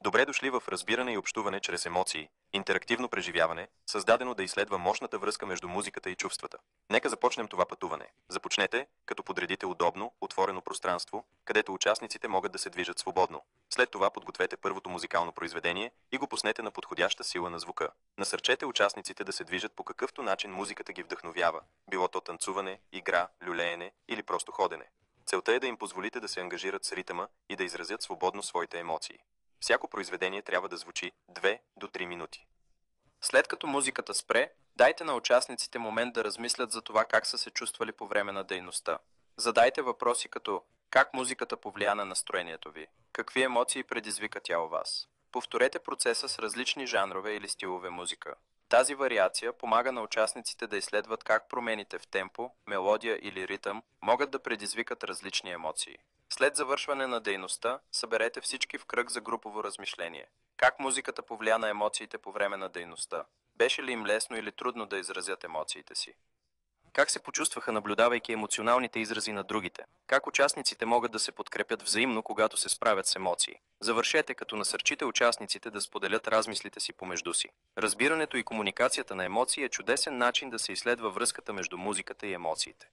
Добре дошли в разбиране и общуване чрез емоции, интерактивно преживяване, създадено да изследва мощната връзка между музиката и чувствата. Нека започнем това пътуване. Започнете, като подредите удобно, отворено пространство, където участниците могат да се движат свободно. След това подгответе първото музикално произведение и го пуснете на подходяща сила на звука. Насърчете участниците да се движат по какъвто начин музиката ги вдъхновява, било то танцуване, игра, люлеене или просто ходене. Целта е да им позволите да се ангажират с ритъма и да изразят свободно своите емоции. Всяко произведение трябва да звучи 2 до 3 минути. След като музиката спре, дайте на участниците момент да размислят за това как са се чувствали по време на дейността. Задайте въпроси като: как музиката повлия на настроението ви? Какви емоции предизвика тя у вас? Повторете процеса с различни жанрове или стилове музика. Тази вариация помага на участниците да изследват как промените в темпо, мелодия или ритъм могат да предизвикат различни емоции. След завършване на дейността, съберете всички в кръг за групово размишление. Как музиката повлия на емоциите по време на дейността? Беше ли им лесно или трудно да изразят емоциите си? Как се почувстваха, наблюдавайки емоционалните изрази на другите? Как участниците могат да се подкрепят взаимно, когато се справят с емоции? Завършете, като насърчите участниците да споделят размислите си помежду си. Разбирането и комуникацията на емоции е чудесен начин да се изследва връзката между музиката и емоциите.